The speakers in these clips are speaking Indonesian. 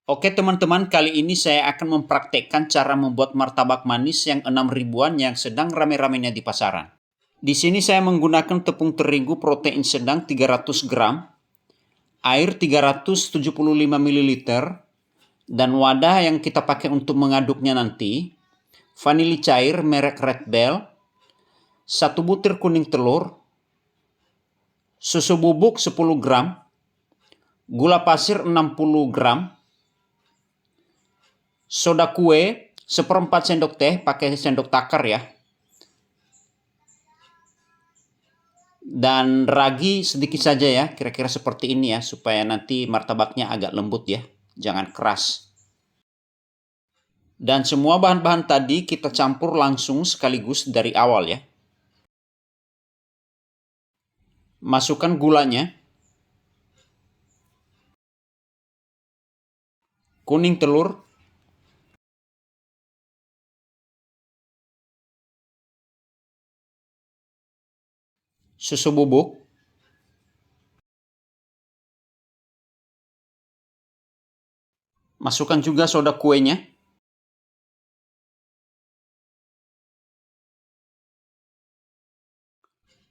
Oke teman-teman, kali ini saya akan mempraktekkan cara membuat martabak manis yang 6 ribuan yang sedang rame-ramenya di pasaran. Di sini saya menggunakan tepung terigu protein sedang 300 gram, air 375 ml, dan wadah yang kita pakai untuk mengaduknya nanti, vanili cair merek Red Bell, 1 butir kuning telur, susu bubuk 10 gram, gula pasir 60 gram, soda kue 1/4 sendok teh, pakai sendok takar ya. Dan ragi sedikit saja ya, kira-kira seperti ini ya, supaya nanti martabaknya agak lembut ya, jangan keras. Dan semua bahan-bahan tadi kita campur langsung sekaligus dari awal ya. Masukkan gulanya, kuning telur, susu bubuk, masukkan juga soda kuenya,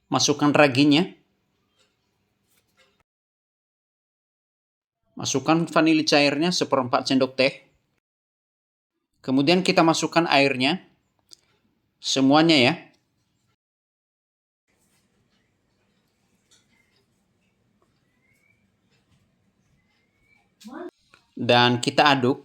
masukkan raginya, masukkan vanili cairnya 1/4 sendok teh, kemudian kita masukkan airnya, semuanya ya. Dan kita aduk.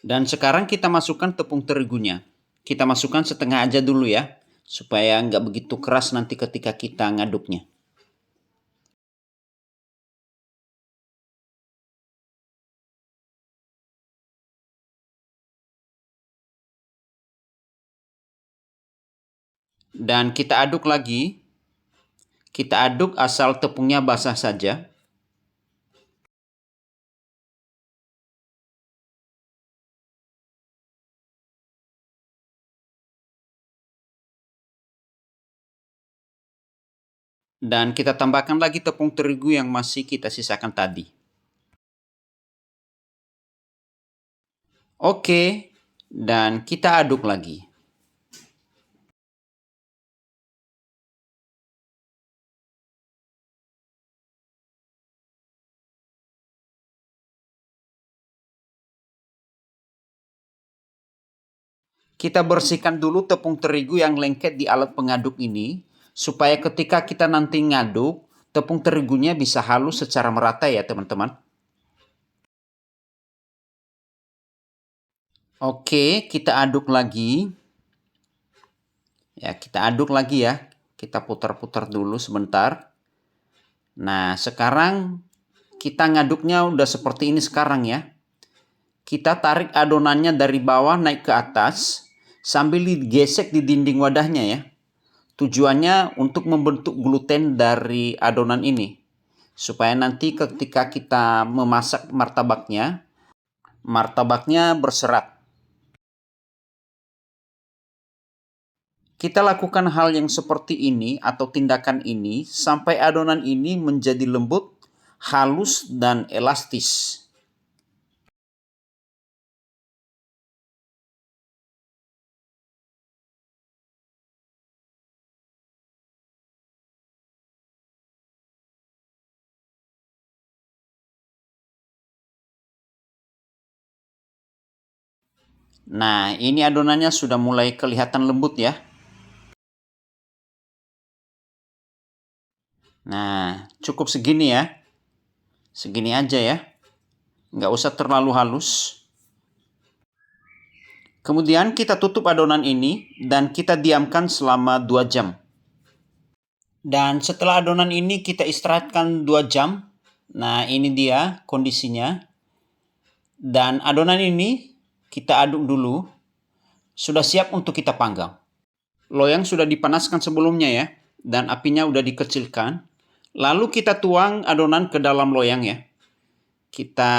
Dan sekarang kita masukkan tepung terigunya. Kita masukkan setengah aja dulu ya, supaya nggak begitu keras nanti ketika kita ngaduknya. Dan kita aduk lagi. Kita aduk asal tepungnya basah saja. Dan kita tambahkan lagi tepung terigu yang masih kita sisakan tadi. Oke, dan kita aduk lagi. Kita bersihkan dulu tepung terigu yang lengket di alat pengaduk ini, supaya ketika kita nanti ngaduk, tepung terigunya bisa halus secara merata ya teman-teman. Oke, kita aduk lagi. Ya, kita aduk lagi ya. Kita putar-putar dulu sebentar. Nah, sekarang kita ngaduknya udah seperti ini sekarang ya. Kita tarik adonannya dari bawah naik ke atas sambil digesek di dinding wadahnya ya. Tujuannya untuk membentuk gluten dari adonan ini. Supaya nanti ketika kita memasak martabaknya berserat. Kita lakukan hal yang seperti ini atau tindakan ini sampai adonan ini menjadi lembut, halus, dan elastis. Nah, ini adonannya sudah mulai kelihatan lembut ya. Nah, cukup segini ya. Segini aja ya. Nggak usah terlalu halus. Kemudian kita tutup adonan ini dan kita diamkan selama 2 jam. Dan setelah adonan ini kita istirahatkan 2 jam. Nah, ini dia kondisinya. Dan adonan ini kita aduk dulu. Sudah siap untuk kita panggang. Loyang sudah dipanaskan sebelumnya ya. Dan apinya udah dikecilkan. Lalu kita tuang adonan ke dalam loyang ya. Kita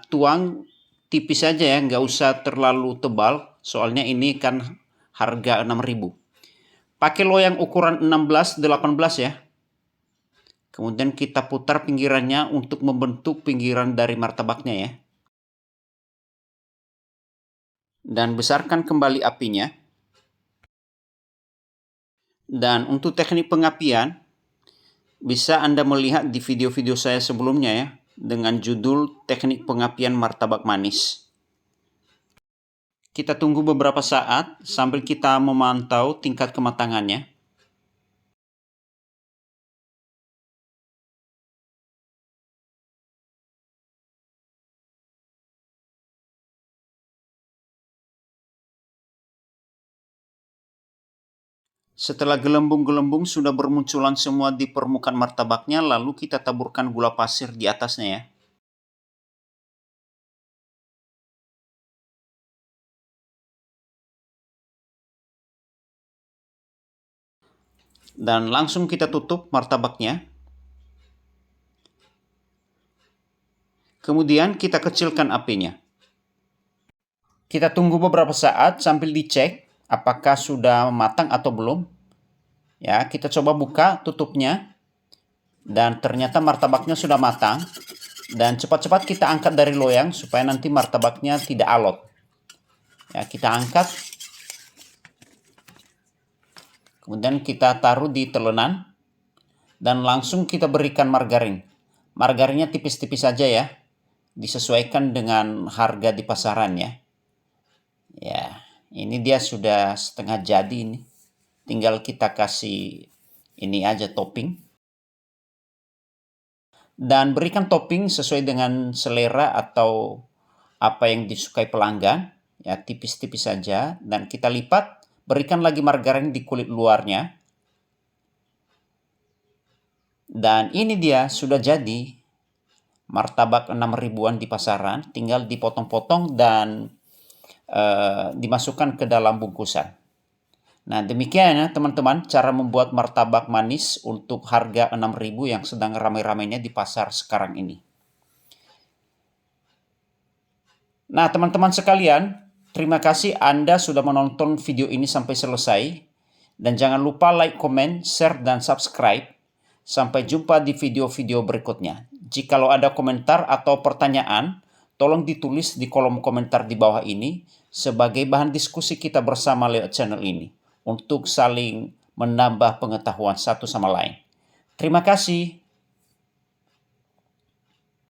tuang tipis saja ya, nggak usah terlalu tebal. Soalnya ini kan harga 6.000. Pakai loyang ukuran 16-18 ya. Kemudian kita putar pinggirannya untuk membentuk pinggiran dari martabaknya ya. Dan besarkan kembali apinya. Dan untuk teknik pengapian, bisa Anda melihat di video-video saya sebelumnya ya, dengan judul teknik pengapian martabak manis. Kita tunggu beberapa saat sambil kita memantau tingkat kematangannya. Setelah gelembung-gelembung sudah bermunculan semua di permukaan martabaknya, lalu kita taburkan gula pasir di atasnya ya. Dan langsung kita tutup martabaknya. Kemudian kita kecilkan apinya. Kita tunggu beberapa saat sambil dicek apakah sudah matang atau belum. Ya, kita coba buka tutupnya. Dan ternyata martabaknya sudah matang. Dan cepat-cepat kita angkat dari loyang supaya nanti martabaknya tidak alot. Ya, kita angkat. Kemudian kita taruh di telenan. Dan langsung kita berikan margarin. Margarinnya tipis-tipis saja ya. Disesuaikan dengan harga di pasaran ya. Ya, ini dia sudah setengah jadi ini. Tinggal kita kasih ini aja topping. Dan berikan topping sesuai dengan selera atau apa yang disukai pelanggan. Ya, tipis-tipis saja. Dan kita lipat, berikan lagi margarin di kulit luarnya. Dan ini dia sudah jadi martabak 6.000-an di pasaran. Tinggal dipotong-potong dan dimasukkan ke dalam bungkusan. Nah, demikian ya teman-teman cara membuat martabak manis untuk harga 6.000 yang sedang ramai-ramainya di pasar sekarang ini. Nah, teman-teman sekalian, terima kasih Anda sudah menonton video ini sampai selesai. Dan jangan lupa like, comment, share, dan subscribe. Sampai jumpa di video-video berikutnya. Jikalau ada komentar atau pertanyaan, tolong ditulis di kolom komentar di bawah ini sebagai bahan diskusi kita bersama lewat channel ini untuk saling menambah pengetahuan satu sama lain. Terima kasih.